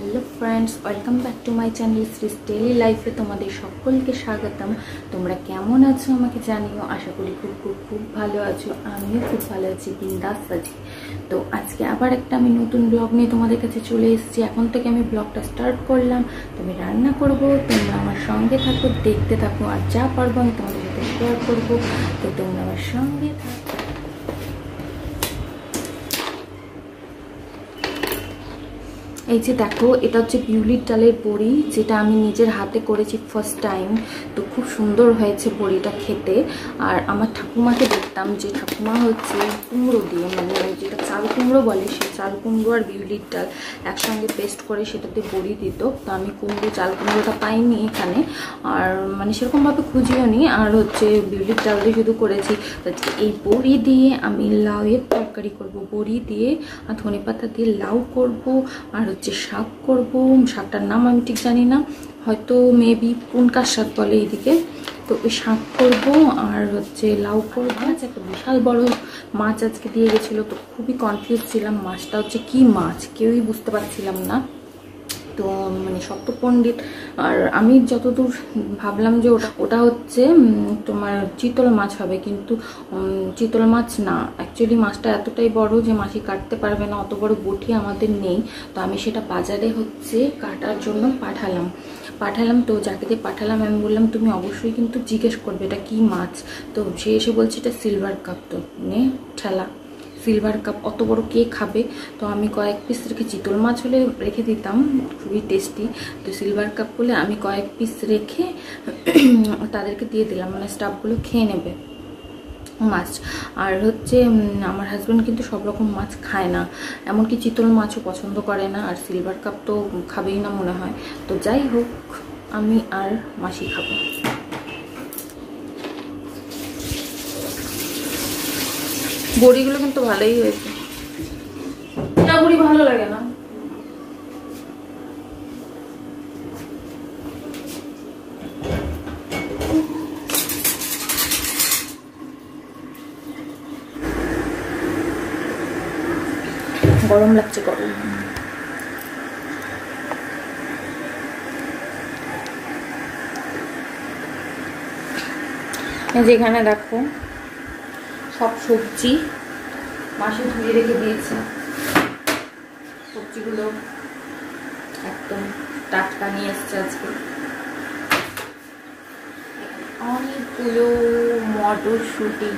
Hello friends welcome back to my channel Shree's daily लाइफे तुम्हारे सकलके स्वागतम। तुम्हारा केमन आछो आमाके जानियो। आशा करी खूब खूब खूब भालो आछो। आमिও खूब भालो आछि, बिंदास आछि। तो आज के आबार एक नतून ब्लग निये तुम्हादेर काछे चले एसेछि। एखन थेके आमि ब्लगटा स्टार्ट करलाम। तो आमि रान्ना करब, तोमरा आमार संगे थाको, देखते थाको और जा पारबो आमि तोमादेर साथे शेयार करब। तो तोमरा आमार संगे थाको। এই যে দেখো, এটা হচ্ছে বিউলির ডালের বড়ি, যেটা আমি নিজের হাতে করেছি ফার্স্ট টাইম। তো খুব সুন্দর হয়েছে বড়িটা খেতে। আর আমার ঠাকুমাকে দেখতাম যে ঠাকুমা হচ্ছে কুমড়ো দিয়ে, মানে যেটা চাল কুমড়ো বলে, সেই চাল কুমড়ো আর বিউলির ডাল একসঙ্গে পেস্ট করে সেটাতে বড়ি দিত। তো আমি চাল কুমড়োটা পাইনি এখানে, আর মানে সেরকমভাবে খুঁজিও নি। আর হচ্ছে বিউলির ডাল দিয়ে শুধু করেছি। এই বড়ি দিয়ে আমি লাউয়ের তরকারি করব, বড়ি দিয়ে আর ধনেপাতা দিয়ে লাউ করব, আর হচ্ছে শাক করব। শাকটার নাম আমি ঠিক জানি না, হয়তো মেবি পুনকার শাক বলে এইদিকে। তো ওই শাক করব আর হচ্ছে লাউ করব। আচ্ছা, একটা বিশাল বড় মাছ আজকে দিয়ে গেছিলো, তো খুবই কনফিউজ ছিলাম মাছটা হচ্ছে কি মাছ, কেউই বুঝতে পারছিলাম না। তো মানে সপ্তপণ্ডিত, আর আমি যতদূর ভাবলাম যে ওটা হচ্ছে তোমার চিতল মাছ হবে, কিন্তু চিতল মাছ না। অ্যাকচুয়ালি মাছটা এতটাই বড় যে মাছি কাটতে পারবে না, অত বড় বটি আমাদের নেই। তো আমি সেটা বাজারে হচ্ছে কাটার জন্য পাঠালাম। তো যাকে দিয়ে পাঠালাম আমি বললাম তুমি অবশ্যই কিন্তু জিজ্ঞেস করবে এটা কি মাছ। তো সে এসে বলছে এটা সিলভার কাপ। তো নে ঠেলা, সিলভার কাপ অত বড় কে খাবে। তো আমি কয়েক পিস রেখে, চিতল মাছ হলে রেখে দিতাম, খুবই টেস্টি। তো সিলভার কাপ বলে আমি কয়েক পিস রেখে তাদেরকে দিয়ে দিলাম, মানে স্টাফগুলো খেয়ে নেবে মাছ। আর হচ্ছে আমার হাজব্যান্ড কিন্তু সব রকম মাছ খায় না, এমনকি চিতল মাছও পছন্দ করে না, আর সিলভার কাপ তো খাবেই না মনে হয়। তো যাই হোক, আমি আর মাসি খাবো। বড়িগুলো কিন্তু ভালোই হয়েছে। বড়ি ভালো লাগে না, গরম লাগছে গরম। যেখানে দেখো সব সবজি মাসে ধুয়ে রেখে দিয়েছে, সবজিগুলো একদম টাটকা নিয়ে এসছে আজকে। অনেকগুলো মটরশুঁটি,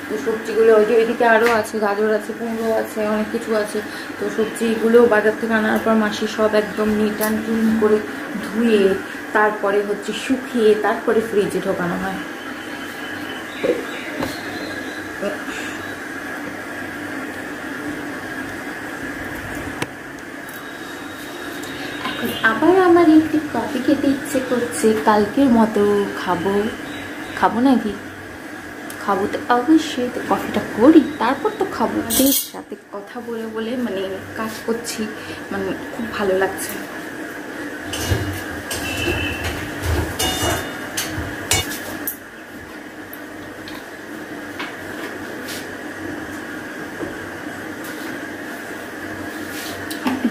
তো সবজিগুলো ওইদিকে আরও আছে, গাজর আছে, কুমড়ো আছে, অনেক কিছু আছে। তো সবজিগুলো বাজার থেকে আনার পর মাসি সব একদম নিট অ্যান্ড ক্লিন করে ধুয়ে তারপরে হচ্ছে শুকিয়ে তারপরে ফ্রিজে ঢোকানো হয়। আবার আমার একটু কফি খেতে ইচ্ছে করছে, কালকের মতো খাবো নাকি? খাবো তো অবশ্যই। তো কফিটা করি, তারপর তো খাবো। এর সাথে কথা বলে বলে মানে কাজ করছি, মানে খুব ভালো লাগছে।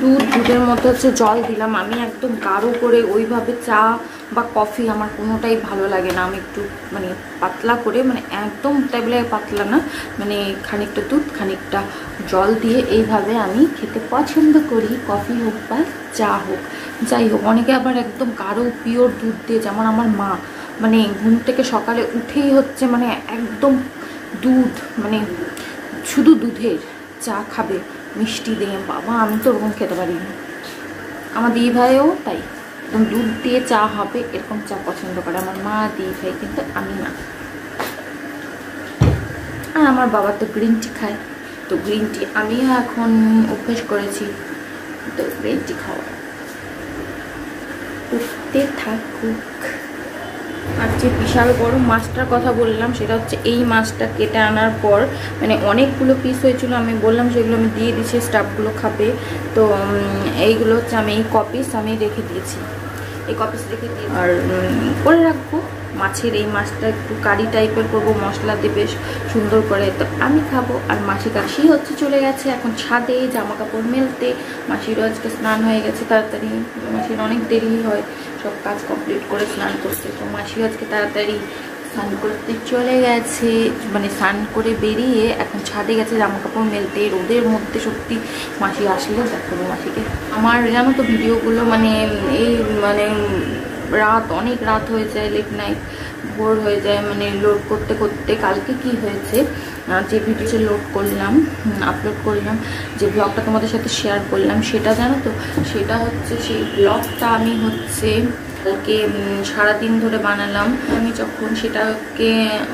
দুধের মতো হচ্ছে জল দিলাম। আমি একদম গাঢ় করে ওইভাবে চা বা কফি আমার কোনোটাই ভালো লাগে না। আমি একটু মানে পাতলা করে, মানে একদম টেবিলে পাতলা না, মানে খানিকটা দুধ খানিকটা জল দিয়ে এইভাবে আমি খেতে পছন্দ করি, কফি হোক বা চা হোক, যাই হোক। অনেকে আবার একদম গাঢ় পিওর দুধ দিয়ে, যেমন আমার মা, মানে ঘুম থেকে সকালে উঠেই হচ্ছে মানে একদম দুধ, মানে শুধু দুধের চা খাবে মিষ্টি দিয়ে। বাবা, আমি তো ওরকম খেতে পারি না। আমার দিদি ভাইও তাই, একদম দুধ দিয়ে চা হবে এরকম চা পছন্দ করে আমার মা, দিদি ভাই, কিন্তু আমি না। আর আমার বাবা তো গ্রিন টি খায়, তো গ্রিন টি আমিও এখন অভ্যেস করেছি, তো গ্রিন টি খাওয়া উঠতে থাকুক। আর যে বিশাল বড় মাছটার কথা বললাম, সেটা হচ্ছে এই মাছটা কেটে আনার পর মানে অনেকগুলো পিস হয়েছিল, আমি বললাম সেগুলো আমি দিয়ে দিয়েছি, স্টাফগুলো খাবে। তো এইগুলো হচ্ছে আমি এই কপিস আমি রেখে দিয়েছি, এই কপিস রেখে দিয়ে আর করে রাখবো। মাছের এই মাছটা একটু কারি টাইপের করবো, মশলা দিয়ে বেশ সুন্দর করে। তো আমি খাবো। আর মাসি কাশি হচ্ছে চলে গেছে এখন ছাদে জামা কাপড় মেলতে। মাসিরও আজকে স্নান হয়ে গেছে তাড়াতাড়ি, মাসির অনেক দেরি হয় সব কাজ কমপ্লিট করে স্নান করতে। তো মাসিও আজকে তাড়াতাড়ি স্নান করতে চলে গেছে, মানে স্নান করে বেরিয়ে এখন ছাদে গেছে জামা কাপড় মেলতে। রোদের মধ্যে সত্যি মাসি আসলে দেখাবো মাসিকে। আমার জানো তো ভিডিওগুলো মানে এই মানে অনেক রাত হয়ে যায়, লেট নাইট ভোর হয়ে যায় মানে লোড করতে করতে। কালকে কি হয়েছে, যে ভিডিওটা লোড করলাম আপলোড করলাম, যে ব্লগটা তোমাদের সাথে শেয়ার করলাম, সেটা জানো তো সেটা হচ্ছে সেই ব্লগটা আমি হচ্ছে কালকে সারাদিন ধরে বানালাম। আমি যখন সেটাকে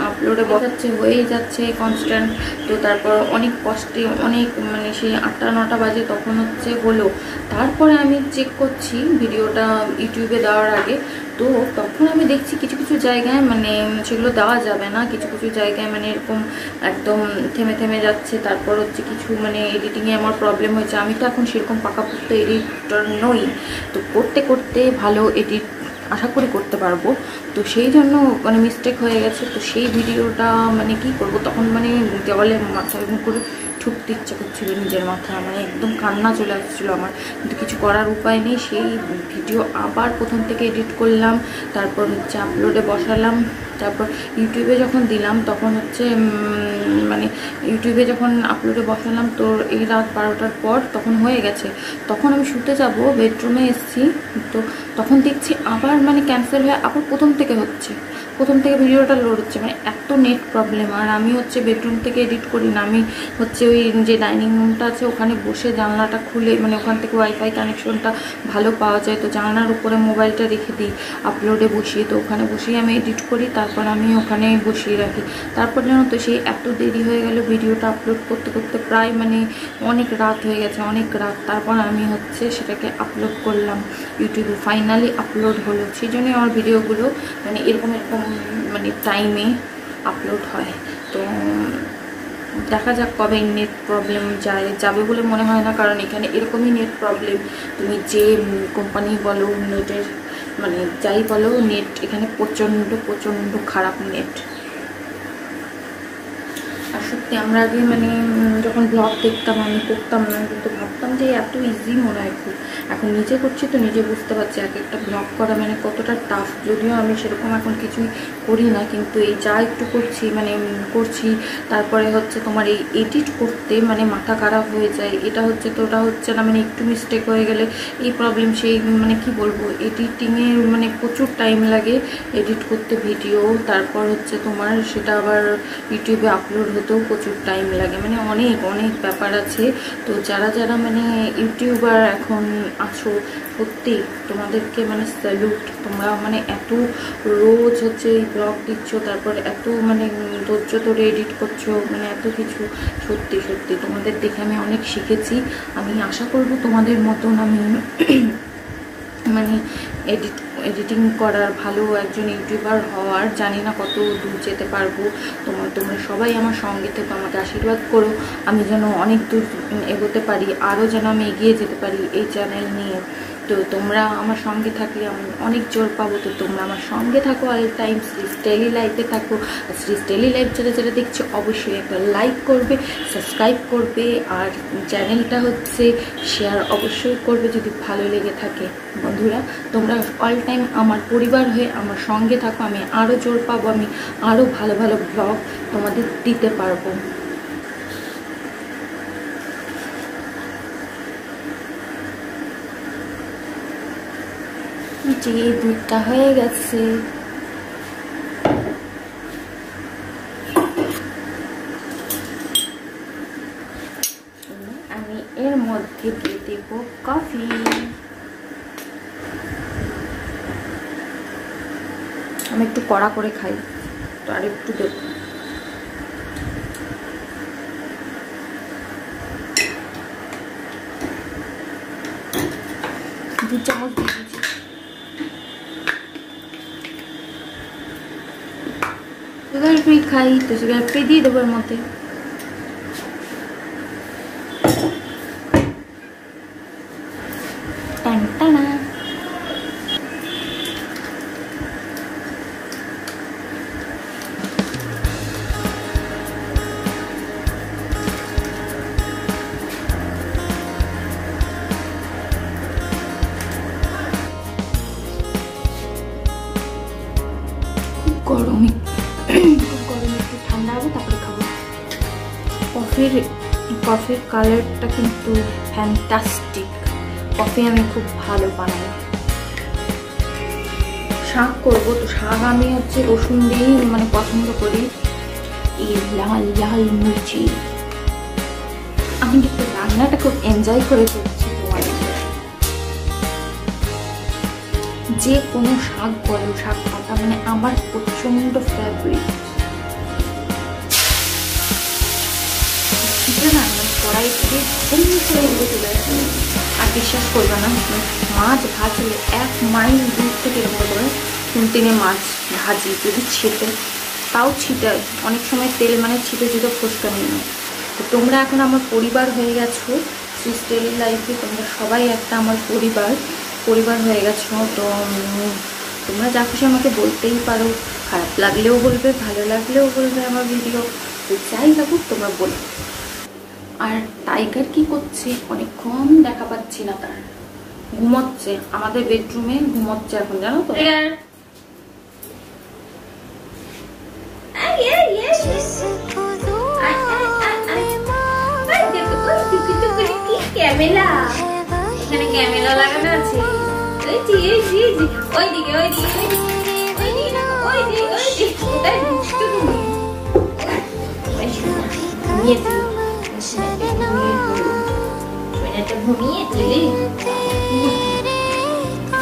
আপলোডে বসাচ্ছে হয়েই যাচ্ছে কনস্ট্যান্ট। তো তারপর অনেক কষ্টে অনেক মানে সেই 8টা-9টা বাজে তখন হচ্ছে হলো। তারপরে আমি চেক করছি ভিডিওটা ইউটিউবে দেওয়ার আগে। তো তখন আমি দেখছি কিছু কিছু জায়গায় মানে সেগুলো দেওয়া যাবে না, কিছু কিছু জায়গায় মানে এরকম একদম থেমে থেমে যাচ্ছে। তারপর হচ্ছে কিছু মানে এডিটিংয়ে আমার প্রবলেম হয়েছে। আমি তো এখন সেরকম পাকাপোক্ত এডিটর নই, তো করতে করতে ভালো এডিট আশা করি করতে পারবো। তো সেই জন্য মানে মিস্টেক হয়ে গেছে। তো সেই ভিডিওটা মানে কি করব, তখন মানে দেওয়ালে মাথা করে ঠুকতে ইচ্ছা করছিল নিজের মাথা, মানে একদম কান্না চলে আসছিলো আমার। কিন্তু কিছু করার উপায় নেই, সেই ভিডিও আবার প্রথম থেকে এডিট করলাম, তারপর হচ্ছে আপলোডে বসালাম। তারপর ইউটিউবে যখন দিলাম তখন হচ্ছে মানে ইউটিউবে যখন আপলোডে বসালাম তো এই রাত 12টার পর তখন হয়ে গেছে। তখন আমি শুতে যাব, বেডরুমে এসেছি, তো তখন দেখছি আবার মানে ক্যান্সেল হয়ে আবার প্রথম থেকে হচ্ছে, প্রথম থেকে ভিডিওটা লোড হচ্ছে। মানে এত নেট প্রবলেম। আর আমি হচ্ছে বেডরুম থেকে এডিট করি না, আমি হচ্ছে ওই যে ডাইনিং রুমটা আছে ওখানে বসে জানলাটা খুলে, মানে ওখান থেকে ওয়াইফাই কানেকশনটা ভালো পাওয়া যায়, তো জানলার উপরে মোবাইলটা রেখে দিই আপলোডে বসিয়ে। তো ওখানে বসিয়ে আমি এডিট করি, তারপর আমি ওখানে বসিয়ে রাখি। তারপর জানো তো সেই এত দেরি হয়ে গেল ভিডিওটা আপলোড করতে করতে, প্রায় মানে অনেক রাত হয়ে গেছে, অনেক রাত। তারপর আমি হচ্ছে সেটাকে আপলোড করলাম ইউটিউবে, ফাইনালি আপলোড হলো। সেই জন্য আমার ভিডিওগুলো মানে এরকম মানে টাইমে আপলোড হয়। তো দেখা যাক কবে নেট প্রবলেম যাবে বলে মনে হয় না, কারণ এখানে এরকমই নেট প্রবলেম। তুমি যে কোম্পানি বলো নেটের মানে যাই বলো, নেট এখানে প্রচণ্ড প্রচণ্ড খারাপ নেট। আর সত্যি আমরা আগে মানে যখন ব্লগ দেখতাম আমি করতাম না, কিন্তু ভাবতাম যে এত ইজি মনে হয় খুব। এখন নিজে করছি তো নিজে বুঝতে পারছি এক একটা ব্লগ করা মানে কতটা টাফ। যদিও আমি সেরকম এখন কিছুই করি না, কিন্তু এই যা একটু করছি মানে করছি, তারপরে হচ্ছে তোমার এই এডিট করতে মানে মাথা খারাপ হয়ে যায়। এটা হচ্ছে তো ওটা হচ্ছে না, মানে একটু মিস্টেক হয়ে গেলে এই প্রবলেম। সেই মানে কি বলবো, এডিটিংয়ে মানে প্রচুর টাইম লাগে এডিট করতে ভিডিও, তারপর হচ্ছে তোমার সেটা আবার ইউটিউবে আপলোড হতেও প্রচুর টাইম লাগে, মানে অনেক অনেক ব্যাপার আছে। তো যারা যারা মানে ইউটিউবার এখন আছো, সত্যি তোমাদেরকে মানে স্যালুট। তোমরা মানে এত রোজ হচ্ছে এই ব্লগ দিচ্ছ, তারপর এত মানে ধৈর্য ধরে এডিট করছো, মানে এত কিছু। সত্যি সত্যি তোমাদের দেখে আমি অনেক শিখেছি। আমি আশা করবো তোমাদের মতন আমি মানে এডিটিং করার ভালো একজন ইউটিউবার হওয়ার। জানি না কত দূর যেতে পারবো। তোমরা সবাই আমার সঙ্গে থেকে আমাকে আশীর্বাদ করো, আমি যেন অনেক দূর এগোতে পারি, আরও যেন আমি এগিয়ে যেতে পারি এই চ্যানেল নিয়ে। তো তোমরা আমার সঙ্গে থাকলে আমি অনেক জোর পাবো। তো তোমরা আমার সঙ্গে থাকো অল টাইম, শ্রীজ ডেইলি লাইফে থাকো। আর শ্রীজ ডেইলি লাইফ যারা যারা দেখছো অবশ্যই একটা লাইক করবে, সাবস্ক্রাইব করবে, আর চ্যানেলটা হচ্ছে শেয়ার অবশ্যই করবে যদি ভালো লেগে থাকে। বন্ধুরা তোমরা অল টাইম আমার পরিবার হয়ে আমার সঙ্গে থাকো, আমি আরও জোর পাবো, আমি আরও ভালো ভালো ব্লগ তোমাদের দিতে পারবো। যে দুধটা হয়ে গেছে, আমি এর মধ্যে দিয়ে দেব কফি। আমি একটু কড়া করে খাই, তো আর একটু দেবো। 2 চামচ দিয়ে দিচ্ছি। সুগার ফ্রি খাই তো সুগার ফ্রি দিয়ে দেবো এর মধ্যে। টানা কফির কালারটা কিন্তু ফ্যান্টাস্টিক। কফি আমি খুব ভালো বানাই। শাক করবো, তো শাক আমি হচ্ছে রসুন দিয়েই মানে পছন্দ করি। এই লাল লাল মির্চি, আমি কিন্তু রান্নাটা খুব এনজয় করে করছি। যে কোনো শাক বলো, শাক পাতা মানে আমার প্রচন্ড ফেভারিট। না মানে কড়াই থেকে চলে আসে। আর বিশ্বাস করবে না, মাছ ভাজলে 1 মাইল দূর থেকে এরকম করে 3 মাছ ভাজি, যদি ছিটে তাও ছিটে, অনেক সময় তেল মানে ছিটে ছিটে ফোসকা নিয়ে নেয়। তো তোমরা এখন আমার পরিবার হয়ে গেছো, স্টেলি লাইফে তোমরা সবাই একটা আমার পরিবার হয়ে গেছো। তো তোমরা যা খুশি আমাকে বলতেই পারো, খারাপ লাগলেও বলবে, ভালো লাগলেও বলবে আমার ভিডিও, তো যাই লাগুক তোমরা বলো। আর টাইগার কি করছে অনেকক্ষণ দেখা পাচ্ছি না, তার ঘুমোচ্ছে আমাদের বেডরুমে, ঘুমোচ্ছে এখন, জানো তো। এখানে ক্যামেরা লাগানো আছে,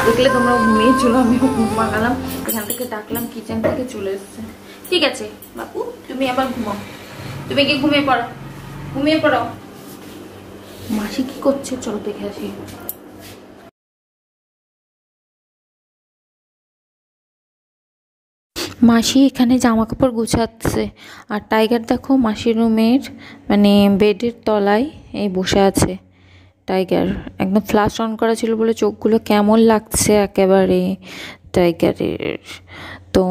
দেখলে তোমরা ঘুমিয়েছিল, আমিও ঘুম পাকালাম। এখান থেকে ডাকলাম, কিচেন থেকে চলে এসছে। ঠিক আছে বাপু, তুমি আবার ঘুমাও, তুমি কি ঘুমিয়ে পড়ো। মাসি কি করছে চলো দেখে আসি। মাসি এখানে জামা কাপড় গুছাচ্ছে, আর টাইগার দেখো মাসির রুমের মানে বেডের তলায় এই বসে আছে। টাইগার একদম ফ্ল্যাশ অন করা ছিল বলে চোখগুলো কেমন লাগছে একেবারে টাইগারের। তো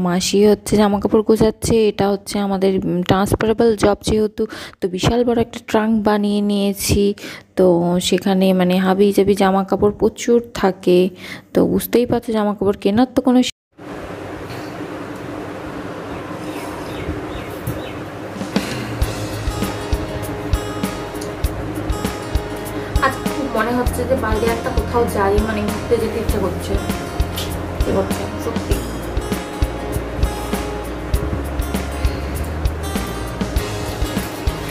মাসি হচ্ছে জামা কাপড় গোছাচ্ছে। এটা হচ্ছে আমাদের ট্রান্সফারেবল জব যেহেতু, তো বিশাল বড় একটা ট্রাঙ্ক বানিয়ে নিয়েছি। তো সেখানে মানে হাবি জাবি জামা কাপড় প্রচুর থাকে। তো বুঝতেই পারছো জামা কাপড় কেনার তো কোনো মনে হচ্ছে যে বাইরে একটা কোথাও যাই, মানে ঘুরতে যেতে ইচ্ছে করছে সত্যি।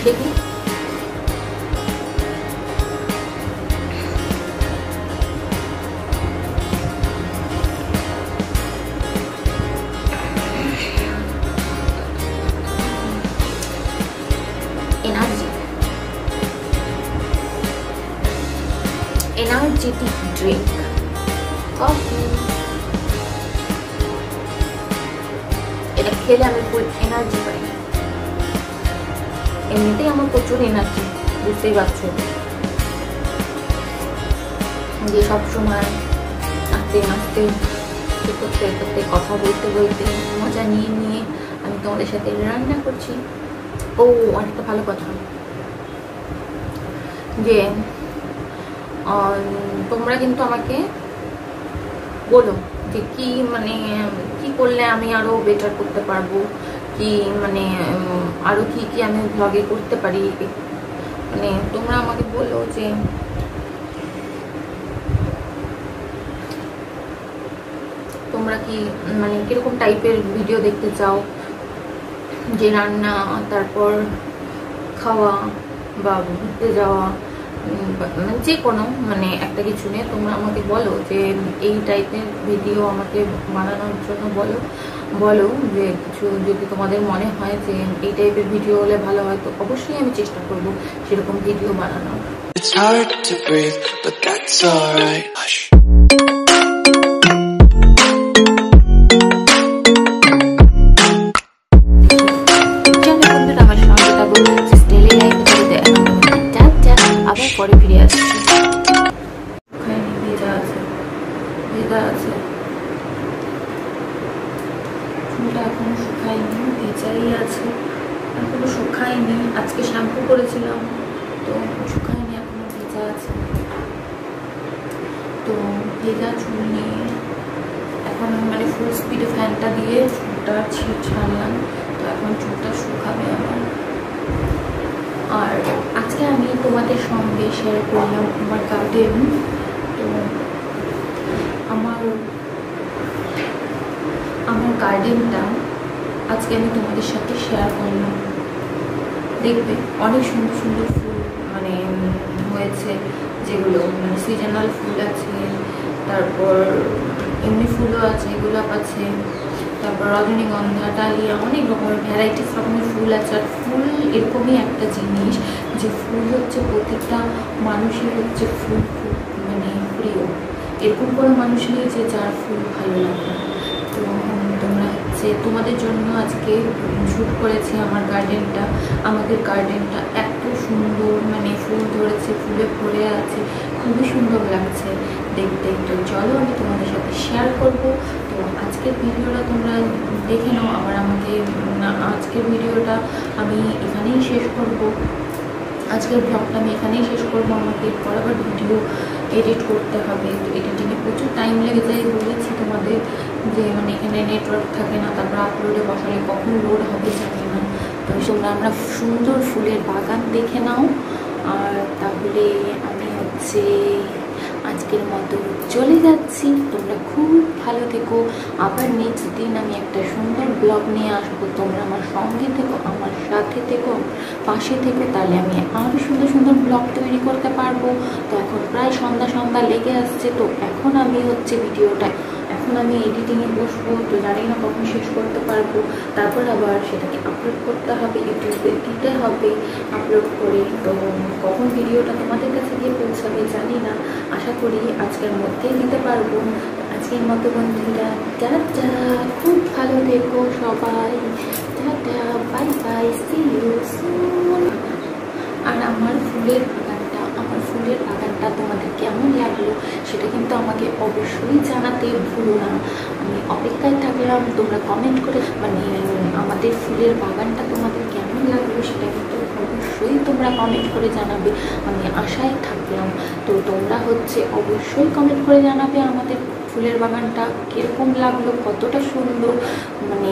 দেখি এনার্জেটিক ড্রিঙ্ক কফি, এটা খেলে আমি ফুল এনার্জি পাই। এমনিতেই আমার প্রচুর এনার্জি, বুঝতেই পারছো, যে সবসময় আস্তে আস্তে করতে করতে কথা বলতে বলতে মজা নিয়ে নিয়ে আমি তোমাদের সাথে রান্না করছি। ও অনেকটা ভালো কথা যে তোমরা কিন্তু আমাকে বলো যে কি মানে কি করলে আমি আরো বেটার করতে পারবো, কি মানে আরো কি কি আমি ব্লগে করতে পারি। মানে তোমরা আমাকে বলো যে তোমরা কি মানে কিরকম টাইপের ভিডিও দেখতে চাও, যে রান্না, তারপর খাওয়া বা ঘুরতে যাওয়া, যে কোনো মানে একটা কিছু নিয়ে তোমরা আমাকে বলো যে এই টাইপের ভিডিও আমাকে বানানোর জন্য বলো যে কিছু যদি তোমাদের মনে হয় যে এই টাইপের ভিডিও হলে ভালো হয়, তো অবশ্যই আমি চেষ্টা করব সেরকম ভিডিও বানানোর। It's hard to breathe, but that's all right. Hush. পরে ফিরে আসছি। ভেজা আছে চুলটা এখনো শুকায়নি, ভেজাই আছে, এখনো শুকায়নি। আজকে শ্যাম্পু করেছিলাম তো শুকায়নি, এখনো ভেজা আছে। তো ভেজা চুল নিয়ে এখন মানে ফুল স্পিডে ফ্যানটা দিয়ে চুলটা ছাড়লাম। তো এখন চুলটা শুকাবে আমার। আর আজকে আমি তোমাদের সঙ্গে শেয়ার করলাম আমার গার্ডেন। তো আমার গার্ডেনটা আজকে আমি তোমাদের সাথে শেয়ার করলাম। দেখবে অনেক সুন্দর সুন্দর ফুল মানে হয়েছে, যেগুলো মানে সিজনাল ফুল আছে, তারপর এমনি ফুলও আছে, গোলাপ আছে, তারপর রজনীগন্ধা, ডালিয়া, অনেক রকমের ভ্যারাইটিস রকমের ফুল আছে। আর ফুল এরকমই একটা জিনিস যে ফুল হচ্ছে প্রত্যেকটা মানুষের হচ্ছে ফুল খুব মানে প্রিয়। এরকম কোনো মানুষ নেই যে যার ফুল ভালো লাগে না। তো তোমরা হচ্ছে তোমাদের জন্য আজকে শ্যুট করেছি আমার গার্ডেনটা। আমাদের গার্ডেনটা এত সুন্দর মানে ফুল ধরেছে, ফুলে ভরে আছে, খুবই সুন্দর লাগছে দেখতে। তো চলো আমি তোমাদের সাথে শেয়ার করব। তো আজকের ভিডিওটা তোমরা দেখে নাও। আজকের ভিডিওটা আমি এখানেই শেষ করব। আজকের ব্লগটা আমি এখানেই শেষ করবো। আমাকে এরপর আবার ভিডিও এডিট করতে হবে। তো এডিটিংয়ে প্রচুর টাইম লেগে যায়, বলেছি তোমাদের যে মানে এখানে নেটওয়ার্ক থাকে না, তারপর আপলোডে বসালে কখন লোড হবে জানি না। তো তোমরা আমরা সুন্দর ফুলের বাগান দেখে নাও। আর তাহলে আমি হচ্ছে আজকের মতো চলে যাচ্ছি। তোমরা খুব ভালো থেকো। আবার নেক্সট দিন আমি একটা সুন্দর ব্লগ নিয়ে আসবো। তোমরা আমার সঙ্গে থেকো, আমার সাথে থেকো, পাশে থেকো, তাহলে আমি আরও সুন্দর সুন্দর ব্লগ তৈরি করতে পারবো। তো এখন প্রায় সন্ধ্যা লেগে আসছে। তো এখন আমি হচ্ছে এখন আমি এডিটিংয়ে বসবো। তো জানি না কখন শেষ করতে পারবো। তারপর আবার সেটাকে আপলোড করতে হবে, ইউটিউবে দিতে হবে আপলোড করে। তো কখন ভিডিওটা তোমাদের কাছে গিয়ে পৌঁছাবে জানি না, আশা করি আজকের মধ্যেই দিতে পারবো। আজকের মতো বন্ধুরা টাটা, খুব ভালো থেকো সবাই। Tata, bye bye, see you soon. আর আমার ফুলের বাগানটা তোমাদের কেমন লাগলো সেটা কিন্তু আমাকে অবশ্যই জানাতে ভুলো না। আমি অপেক্ষায় থাকলাম। তোমরা কমেন্ট করে মানে আমাদের ফুলের বাগানটা তোমাদের কেমন লাগলো সেটা কিন্তু অবশ্যই তোমরা কমেন্ট করে জানাবে। আমি আশায় থাকলাম। তো তোমরা হচ্ছে অবশ্যই কমেন্ট করে জানাবে আমাদের ফুলের বাগানটা কীরকম লাগলো, কতটা সুন্দর। মানে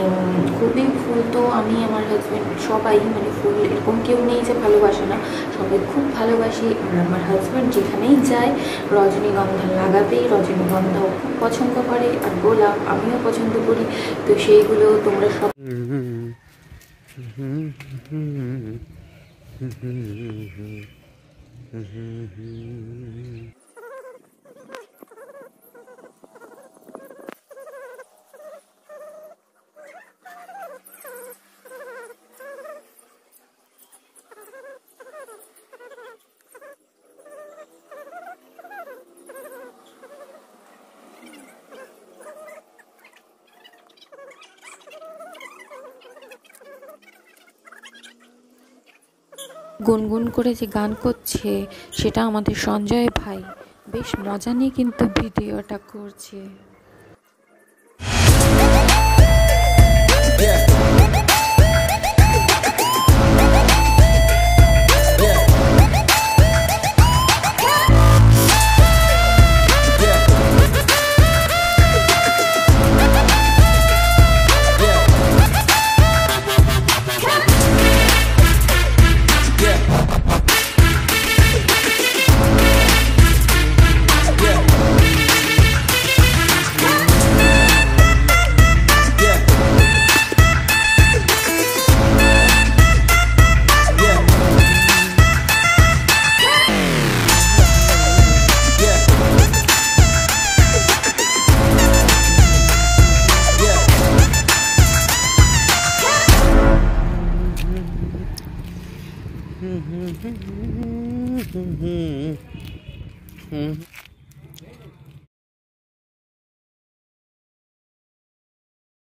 খুবই ফুল তো আমি আমার হাজব্যান্ড সবাই মানে ফুল এরকম কেউ নেই যে ভালোবাসে না, সবাই খুব ভালোবাসি। আর আমার হাজব্যান্ড যেখানেই যায় রজনীগন্ধা লাগাবেই, রজনীগন্ধাও খুব পছন্দ করে, আর গোলাপ আমিও পছন্দ করি। তো সেইগুলো তোমরা সব গুনগুন করে যে গান করছে সেটা আমাদের সঞ্জয় ভাই। বেশ মজা নিয়ে কিন্তু ভিডিওটা করছে।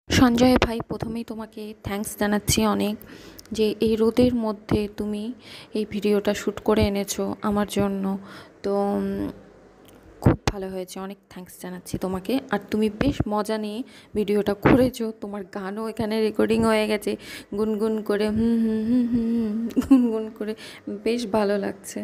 সঞ্জয় ভাই, প্রথমেই তোমাকে থ্যাঙ্কস জানাচ্ছি অনেক, যে এই রোদের মধ্যে তুমি এই ভিডিওটা শ্যুট করে এনেছো আমার জন্য। তো খুব ভালো হয়েছে, অনেক থ্যাঙ্কস জানাচ্ছি তোমাকে। আর তুমি বেশ মজা নিয়ে ভিডিওটা করেছো। তোমার গানও এখানে রেকর্ডিং হয়ে গেছে, গুনগুন করে গুনগুন করে, বেশ ভালো লাগছে।